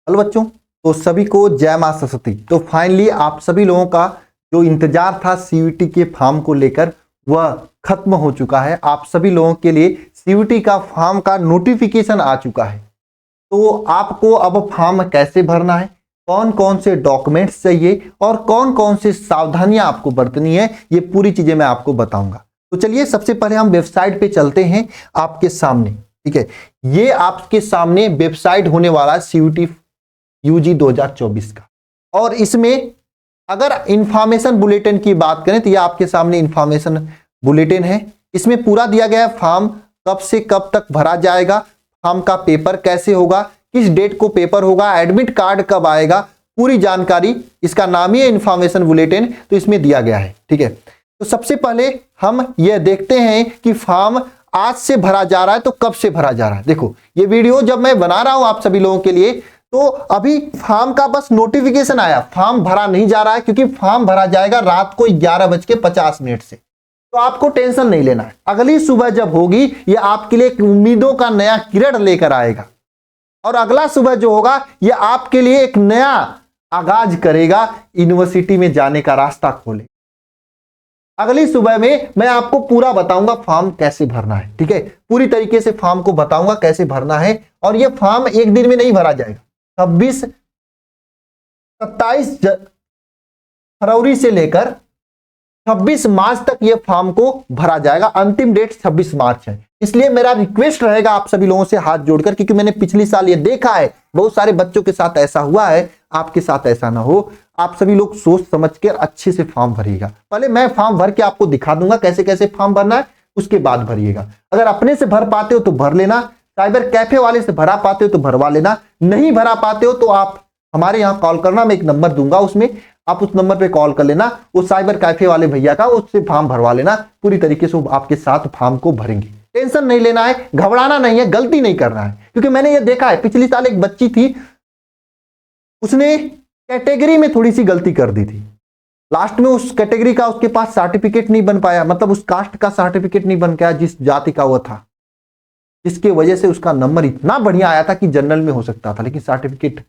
Hello बच्चों, तो सभी को जय मां सरस्वती। तो फाइनली आप सभी लोगों का जो इंतजार था सीयूईटी के फॉर्म को लेकर वह खत्म हो चुका है। आप सभी लोगों के लिए सीयूईटी का फॉर्म का नोटिफिकेशन आ चुका है। तो आपको अब फॉर्म कैसे भरना है, कौन कौन से डॉक्यूमेंट्स चाहिए और कौन कौन से सावधानियां आपको बरतनी है, ये पूरी चीजें मैं आपको बताऊंगा। तो चलिए सबसे पहले हम वेबसाइट पे चलते हैं आपके सामने। ठीक है, ये आपके सामने वेबसाइट होने वाला है सीयूईटी यूजी 2024 का। और इसमें अगर इंफॉर्मेशन बुलेटिन की बात करें तो यह आपके सामने इंफॉर्मेशन बुलेटिन है। इसमें पूरा दिया गया है फॉर्म कब से कब तक भरा जाएगा, फॉर्म का पेपर कैसे होगा, किस डेट को पेपर होगा, एडमिट कार्ड कब आएगा, पूरी जानकारी। इसका नाम ही है इंफॉर्मेशन बुलेटिन, तो इसमें दिया गया है। ठीक है, तो सबसे पहले हम यह देखते हैं कि फॉर्म आज से भरा जा रहा है तो कब से भरा जा रहा है। देखो, ये वीडियो जब मैं बना रहा हूं आप सभी लोगों के लिए, तो अभी फॉर्म का बस नोटिफिकेशन आया, फॉर्म भरा नहीं जा रहा है, क्योंकि फॉर्म भरा जाएगा रात को 11:50 से। तो आपको टेंशन नहीं लेना है। अगली सुबह जब होगी, ये आपके लिए एक उम्मीदों का नया किरण लेकर आएगा, और अगला सुबह जो होगा ये आपके लिए एक नया आगाज करेगा, यूनिवर्सिटी में जाने का रास्ता खोले। अगली सुबह में मैं आपको पूरा बताऊंगा फॉर्म कैसे भरना है। ठीक है, पूरी तरीके से फॉर्म को बताऊंगा कैसे भरना है। और ये फॉर्म एक दिन में नहीं भरा जाएगा। 27 फरवरी से लेकर 26 मार्च तक ये फॉर्म को भरा जाएगा। अंतिम डेट 26 मार्च है। इसलिए मेरा रिक्वेस्ट रहेगा आप सभी लोगों से हाथ जोड़कर, क्योंकि मैंने पिछली साल ये देखा है, बहुत सारे बच्चों के साथ ऐसा हुआ है, आपके साथ ऐसा ना हो। आप सभी लोग सोच समझ कर अच्छे से फॉर्म भरिएगा। पहले मैं फॉर्म भर के आपको दिखा दूंगा कैसे कैसे फॉर्म भरना है, उसके बाद भरिएगा। अगर अपने से भर पाते हो तो भर लेना, साइबर कैफे वाले से भरा पाते हो तो भरवा लेना, नहीं भरा पाते हो तो आप हमारे यहाँ कॉल करना, मैं एक नंबर दूंगा, उसमें आप उस नंबर पे कॉल कर लेना, वो साइबर कैफे वाले भैया का, उससे फॉर्म भरवा लेना। पूरी तरीके से आपके साथ फॉर्म को भरेंगे। टेंशन नहीं लेना है, घबराना नहीं है, गलती नहीं करना है। क्योंकि मैंने ये देखा है, पिछली साल एक बच्ची थी, उसने कैटेगरी में थोड़ी सी गलती कर दी थी। लास्ट में उस कैटेगरी का उसके पास सर्टिफिकेट नहीं बन पाया, मतलब उस कास्ट का सर्टिफिकेट नहीं बन पाया जिस जाति का वो था, जिसके वजह से उसका नंबर इतना बढ़िया आया था कि जनरल में हो सकता था, लेकिन सर्टिफिकेट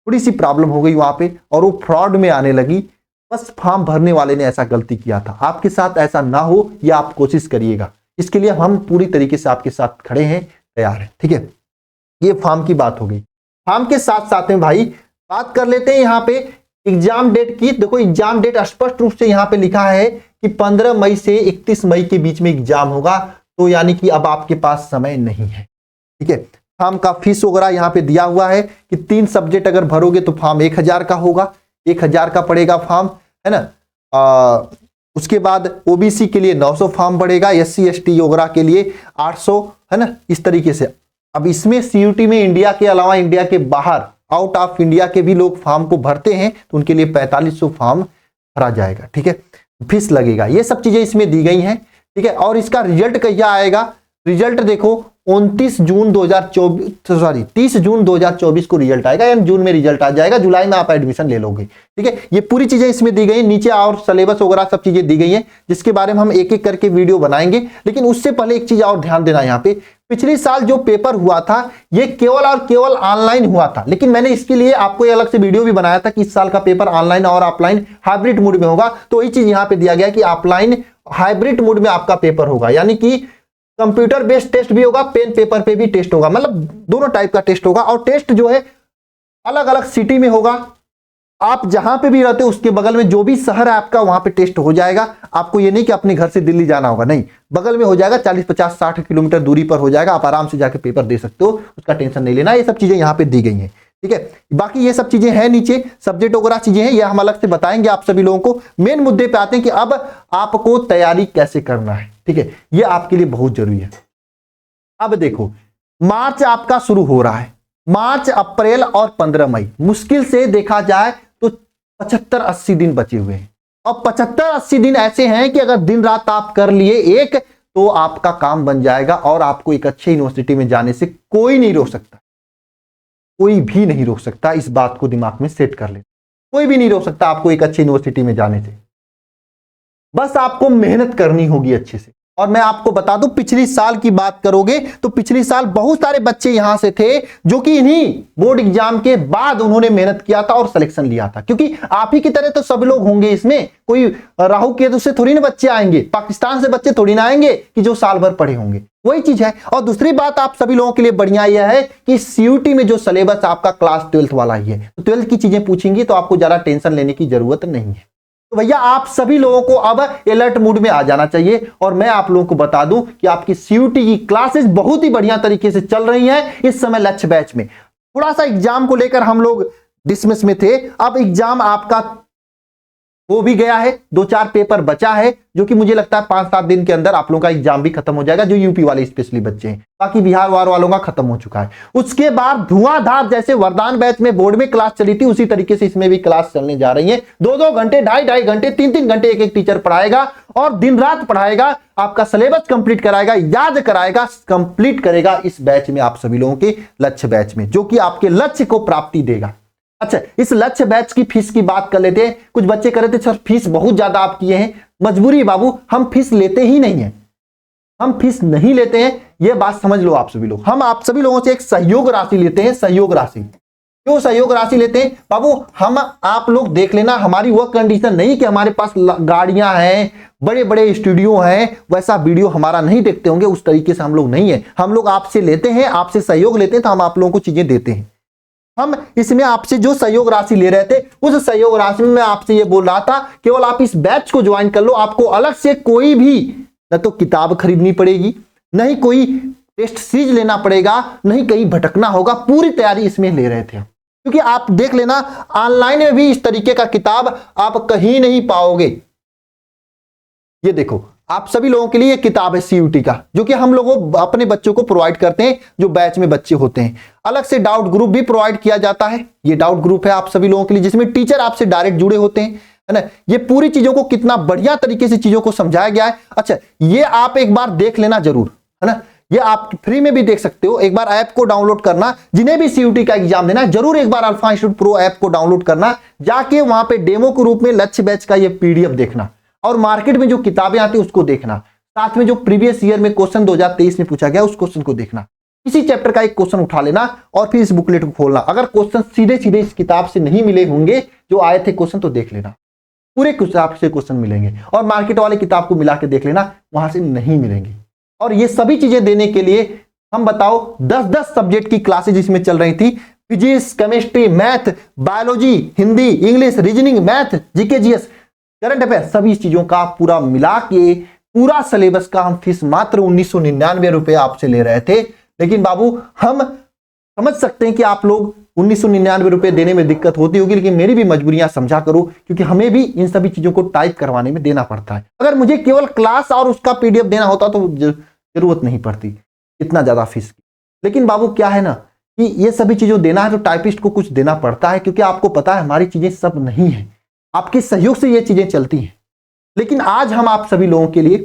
थोड़ी सी प्रॉब्लम हो गई वहां पे, और वो फ्रॉड में आने लगी। बस फॉर्म भरने वाले ने ऐसा गलती किया था। आपके साथ ऐसा ना हो, यह आप कोशिश करिएगा। इसके लिए हम पूरी तरीके से आपके साथ खड़े हैं, तैयार हैं। ठीक है, ये फॉर्म की बात हो गई। फॉर्म के साथ साथ में भाई बात कर लेते हैं यहाँ पे एग्जाम डेट की। देखो, एग्जाम डेट स्पष्ट रूप से यहाँ पे लिखा है कि 15 मई से 31 मई के बीच में एग्जाम होगा। तो यानी कि अब आपके पास समय नहीं है। ठीक है, फॉर्म का फीस वगैरह यहाँ पे दिया हुआ है कि 3 सब्जेक्ट अगर भरोगे तो फॉर्म 1000 का होगा, 1000 का पड़ेगा फॉर्म, है ना। उसके बाद ओबीसी के लिए 900 फॉर्म पड़ेगा, एससी एसटी वगैरह के लिए 800, है ना, इस तरीके से। अब इसमें सीयूटी में इंडिया के अलावा इंडिया के बाहर, आउट ऑफ इंडिया के भी लोग फॉर्म को भरते हैं, तो उनके लिए 4500 फॉर्म भरा जाएगा। ठीक है, फीस लगेगा। ये सब चीजें इसमें दी गई हैं। ठीक है, और इसका रिजल्ट कहिया आएगा? रिजल्ट देखो 30 जून 2024 को रिजल्ट आएगा, यानी जून में रिजल्ट आ जाएगा, जुलाई में आप एडमिशन ले लोगे। ठीक है, ये पूरी चीजें इसमें दी गई, नीचे और सिलेबस वगैरह सब चीजें दी गई हैं, जिसके बारे में हम एक एक करके वीडियो बनाएंगे। लेकिन उससे पहले एक चीज और ध्यान देना, यहाँ पे पिछले साल जो पेपर हुआ था ये केवल और केवल ऑनलाइन हुआ था, लेकिन मैंने इसके लिए आपको अलग से वीडियो भी बनाया था कि इस साल का पेपर ऑनलाइन और ऑफलाइन हाइब्रिड मोड में होगा। तो वही चीज यहाँ पे दिया गया कि ऑफलाइन हाइब्रिड मोड में आपका पेपर होगा, यानी कि कंप्यूटर बेस्ड टेस्ट भी होगा, पेन पेपर पे भी टेस्ट होगा, मतलब दोनों टाइप का टेस्ट होगा। और टेस्ट जो है अलग अलग सिटी में होगा। आप जहां पे भी रहते हो उसके बगल में जो भी शहर है आपका, वहां पे टेस्ट हो जाएगा। आपको ये नहीं कि अपने घर से दिल्ली जाना होगा, नहीं, बगल में हो जाएगा, 40, 50, 60 किलोमीटर दूरी पर हो जाएगा। आप आराम से जाके पेपर दे सकते हो, उसका टेंशन नहीं लेना। ये सब चीजें यहाँ पे दी गई हैं। ठीक है, बाकी ये सब चीजें हैं नीचे, सब्जेक्ट वगैरह चीजें हैं, ये हम अलग से बताएंगे आप सभी लोगों को। मेन मुद्दे पे आते हैं कि अब आपको तैयारी कैसे करना है। ठीक है, ये आपके लिए बहुत जरूरी है। अब देखो, मार्च आपका शुरू हो रहा है, मार्च, अप्रैल और 15 मई, मुश्किल से देखा जाए तो 75-80 दिन बचे हुए हैं। और 75-80 दिन ऐसे हैं कि अगर दिन रात आप कर लिए एक, तो आपका काम बन जाएगा, और आपको एक अच्छे यूनिवर्सिटी में जाने से कोई नहीं रोक सकता, कोई भी नहीं रोक सकता। इस बात को दिमाग में सेट कर ले, कोई भी नहीं रोक सकता आपको एक अच्छी यूनिवर्सिटी में जाने से। बस आपको मेहनत करनी होगी अच्छे से, और मैं आपको बता दूं, पिछली साल की बात करोगे तो पिछली साल बहुत सारे बच्चे यहां से थे जो कि इन्हीं बोर्ड एग्जाम के बाद उन्होंने मेहनत किया था और सिलेक्शन लिया था। क्योंकि आप ही की तरह तो सब लोग होंगे इसमें, कोई राहु केतु से थोड़ी ना बच्चे आएंगे, पाकिस्तान से बच्चे थोड़ी ना आएंगे कि जो साल भर पढ़े होंगे, वही चीज है। और दूसरी बात आप सभी लोगों के लिए बढ़िया यह है कि सीयूटी में जो सिलेबस आपका क्लास 12th वाला ही है, तो 12th की चीजें पूछेंगी तो आपको ज्यादा टेंशन लेने की जरूरत नहीं है। तो भैया आप सभी लोगों को अब अलर्ट मूड में आ जाना चाहिए। और मैं आप लोगों को बता दूं कि आपकी सीयूटी की क्लासेस बहुत ही बढ़िया तरीके से चल रही हैं इस समय लक्ष्य बैच में। थोड़ा सा एग्जाम को लेकर हम लोग डिसमिस में थे, अब एग्जाम आपका हो भी गया है, 2-4 पेपर बचा है, जो कि मुझे लगता है 5-7 दिन के अंदर आप लोगों का एग्जाम भी खत्म हो जाएगा, जो यूपी वाले स्पेशली बच्चे हैं। बाकी बिहार वालों का खत्म हो चुका है। उसके बाद धुआंधार, जैसे वरदान बैच में बोर्ड में क्लास चली थी उसी तरीके से इसमें भी क्लास चलने जा रही है। 2-2 घंटे, 2.5 घंटे, 3-3 घंटे एक टीचर पढ़ाएगा और दिन रात पढ़ाएगा, आपका सिलेबस कंप्लीट कराएगा, याद कराएगा, कंप्लीट करेगा इस बैच में आप सभी लोगों के लक्ष्य बैच में, जो कि आपके लक्ष्य को प्राप्ति देगा। अच्छा, इस लक्ष्य बैच की फीस की बात कर लेते हैं। कुछ बच्चे कह रहे थे सर फीस बहुत ज्यादा आप किए हैं। मजबूरी बाबू, हम फीस लेते ही नहीं है, हम फीस नहीं लेते हैं, यह बात समझ लो आप सभी लोग। हम आप सभी लोगों से एक सहयोग राशि लेते हैं। सहयोग राशि क्यों सहयोग राशि लेते हैं बाबू? हम आप लोग देख लेना, हमारी वह कंडीशन नहीं कि हमारे पास गाड़ियां हैं, बड़े बड़े स्टूडियो हैं, वैसा वीडियो हमारा नहीं देखते होंगे, उस तरीके से हम लोग नहीं है। हम लोग आपसे लेते हैं, आपसे सहयोग लेते हैं, तो हम आप लोगों को चीजें देते हैं। हम इसमें आपसे जो सहयोग राशि ले रहे थे, उस सहयोग राशि में मैं आपसे ये बोल रहा था केवल आप इस बैच को ज्वाइन कर लो, आपको अलग से कोई भी न तो किताब खरीदनी पड़ेगी, नहीं कोई टेस्ट सीरीज लेना पड़ेगा, नहीं कहीं भटकना होगा। पूरी तैयारी इसमें ले रहे थे, क्योंकि आप देख लेना ऑनलाइन में भी इस तरीके का किताब आप कहीं नहीं पाओगे। ये देखो, आप सभी लोगों के लिए ये किताब है सीयूटी का, जो कि हम लोग अपने बच्चों को प्रोवाइड करते हैं, जो बैच में बच्चे होते हैं। अलग से डाउट ग्रुप भी प्रोवाइड किया जाता है। ये डाउट ग्रुप है आप सभी लोगों के लिए, जिसमें टीचर आपसे डायरेक्ट जुड़े होते हैं, है ना। ये पूरी चीजों को कितना बढ़िया तरीके से चीजों को समझाया गया है। अच्छा, ये आप एक बार देख लेना जरूर, है ना। ये आप फ्री में भी देख सकते हो, एक बार ऐप को डाउनलोड करना। जिन्हें भी सीयूटी का एग्जाम देना है, जरूर एक बार अल्फा इंस्टीट्यूट प्रो ऐप को डाउनलोड करना, जाके वहां पे डेमो के रूप में लक्ष्य बैच का ये पीडीएफ देखना, और मार्केट में जो किताबें आती है उसको देखना, साथ में जो प्रीवियस ईयर में क्वेश्चन 2023 में पूछा गया उस क्वेश्चन को देखना। किसी चैप्टर का एक क्वेश्चन उठा लेना और फिर इस बुकलेट को खोलना। अगर क्वेश्चन सीधे सीधे इस किताब से नहीं मिले होंगे जो आए थे क्वेश्चन, तो देख लेना पूरे किताब से क्वेश्चन मिलेंगे, और मार्केट वाले किताब को मिला के देख लेना, वहां से नहीं मिलेंगे। और ये सभी चीजें देने के लिए हम बताओ 10-10 सब्जेक्ट की क्लासेज इसमें चल रही थी। Physics, chemistry, math, biology, Hindi, English, reasoning, math, GK, GS, current affair, सभी चीजों का पूरा मिला के पूरा सिलेबस का हम फीस मात्र 1999 रुपए आपसे ले रहे थे। लेकिन बाबू, हम समझ सकते हैं कि आप लोग 1999 रुपए देने में दिक्कत होती होगी, लेकिन मेरी भी मजबूरियां समझा करो, क्योंकि हमें भी इन सभी चीजों को टाइप करवाने में देना पड़ता है। अगर मुझे केवल क्लास और उसका पीडीएफ देना होता तो जरूरत नहीं पड़ती इतना ज्यादा फीस की। लेकिन बाबू क्या है ना, कि ये सभी चीजों देना है तो टाइपिस्ट को कुछ देना पड़ता है, क्योंकि आपको पता है हमारी चीजें सब नहीं है, आपके सहयोग से ये चीजें चलती हैं। लेकिन आज हम आप सभी लोगों के लिए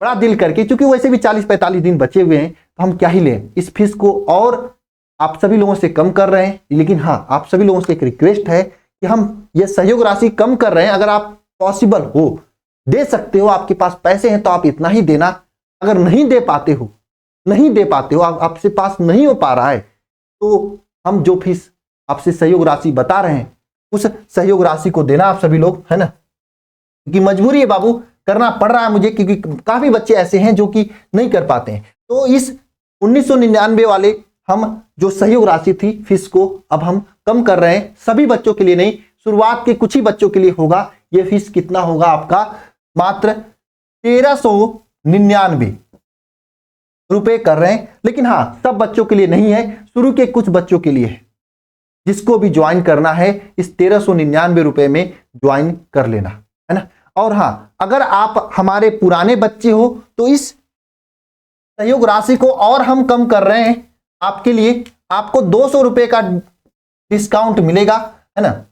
बड़ा दिल करके, क्योंकि वैसे भी 40-45 दिन बचे हुए हैं, तो हम क्या ही लें, इस फीस को और आप सभी लोगों से कम कर रहे हैं। लेकिन हाँ, आप सभी लोगों से एक रिक्वेस्ट है कि हम ये सहयोग राशि कम कर रहे हैं। अगर आप पॉसिबल हो, दे सकते हो, आपके पास पैसे हैं तो आप इतना ही देना। अगर नहीं दे पाते हो, आपसे पास नहीं हो पा रहा है, तो हम जो फीस आपसे सहयोग राशि बता रहे हैं उस सहयोग राशि को देना आप सभी लोग, है ना। क्योंकि मजबूरी है बाबू, करना पड़ रहा है मुझे, क्योंकि काफी बच्चे ऐसे हैं जो कि नहीं कर पाते हैं। तो इस 1999 वाले हम जो सहयोग राशि थी फीस को अब हम कम कर रहे हैं। सभी बच्चों के लिए नहीं, शुरुआत के कुछ ही बच्चों के लिए होगा। यह फीस कितना होगा आपका? मात्र 1399 रुपए कर रहे हैं। लेकिन हाँ, सब बच्चों के लिए नहीं है, शुरू के कुछ बच्चों के लिए है। जिसको भी ज्वाइन करना है इस 1399 रुपए में ज्वाइन कर लेना, है ना। और हाँ, अगर आप हमारे पुराने बच्चे हो तो इस सहयोग राशि को और हम कम कर रहे हैं आपके लिए। आपको 200 रुपए का डिस्काउंट मिलेगा, है ना।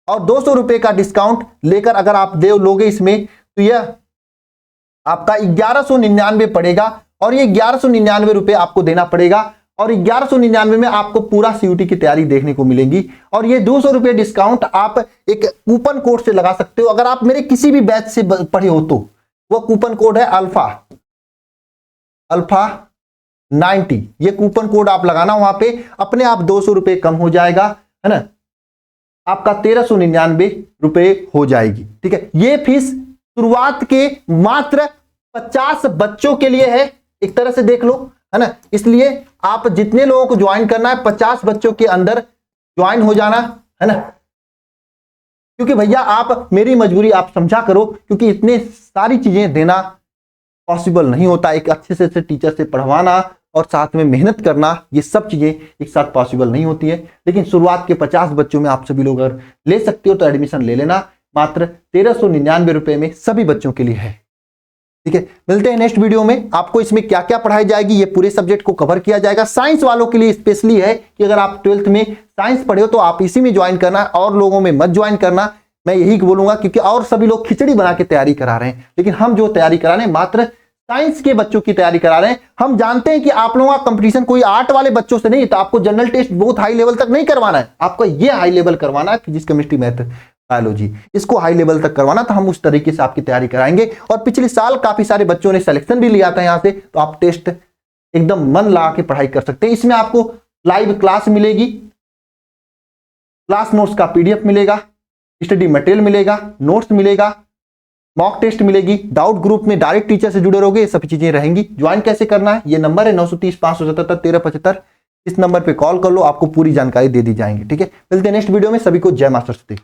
और 200 रुपए का डिस्काउंट लेकर अगर आप दे लोगे इसमें, तो यह आपका 1199 पड़ेगा। और ये 1199 रुपए आपको देना पड़ेगा। और 1199 में आपको पूरा सीयूटी की तैयारी देखने को मिलेगी। और ये 200 रुपए डिस्काउंट आप एक कूपन कोड से लगा सकते हो। अगर आप मेरे किसी भी बैच से पढ़े हो तो वो कूपन कोड है अल्फा 90। ये कूपन कोड आप लगाना, वहां पे अपने आप 200 रुपए कम हो जाएगा, है ना, आपका 1399 रुपए हो जाएगी। ठीक है, ये फीस शुरुआत के मात्र 50 बच्चों के लिए है, एक तरह से देख लो, है ना। इसलिए आप जितने लोगों को ज्वाइन करना है 50 बच्चों के अंदर ज्वाइन हो जाना, है ना, क्योंकि भैया आप मेरी मजबूरी आप समझा करो, क्योंकि इतने सारी चीजें देना पॉसिबल नहीं होता, एक अच्छे से टीचर से पढ़वाना और साथ में मेहनत करना, ये सब चीजें एक साथ पॉसिबल नहीं होती है। लेकिन शुरुआत के 50 बच्चों में आप सभी लोग अगर ले सकते हो तो एडमिशन ले लेना, मात्र 1399 रुपए में सभी बच्चों के लिए है। ठीक है, मिलते हैं नेक्स्ट वीडियो में। आपको इसमें क्या क्या पढ़ाई जाएगी, ये पूरे सब्जेक्ट को कवर किया जाएगा। साइंस वालों के लिए स्पेशली है कि अगर आप 12th में साइंस पढ़े हो तो आप इसी में ज्वाइन करना, और लोगों में मत ज्वाइन करना, मैं यही बोलूंगा, क्योंकि और सभी लोग खिचड़ी बना के तैयारी करा रहे हैं, लेकिन हम जो तैयारी करा रहे हैं मात्र साइंस के बच्चों की तैयारी करा रहे हैं। हम जानते हैं कि आप लोगों का कंपटीशन कोई आर्ट वाले बच्चों से नहीं, तो आपको जनरल टेस्ट बहुत हाई लेवल तक नहीं करवाना है, आपको ये हाई लेवल करवाना है, फिजिक्स केमिस्ट्री मैथ बायोलॉजी, इसको हाई लेवल तक करवाना। तो हम उस तरीके से आपकी तैयारी कराएंगे। और पिछले साल काफी सारे बच्चों ने सिलेक्शन भी लिया था यहाँ से, तो आप टेस्ट एकदम मन लगा के पढ़ाई कर सकते हैं। इसमें आपको लाइव क्लास मिलेगी, क्लास नोट्स का पीडीएफ मिलेगा, स्टडी मटेरियल मिलेगा, नोट्स मिलेगा, मॉक टेस्ट मिलेगी, डाउट ग्रुप में डायरेक्ट टीचर से जुड़े रहोगे, ये सब चीजें रहेंगी। ज्वाइन कैसे करना है, ये नंबर है 930 577 1375, इस नंबर पे कॉल कर लो, आपको पूरी जानकारी दे दी जाएंगी। ठीक है, मिलते हैं नेक्स्ट वीडियो में, सभी को जय मास्टर।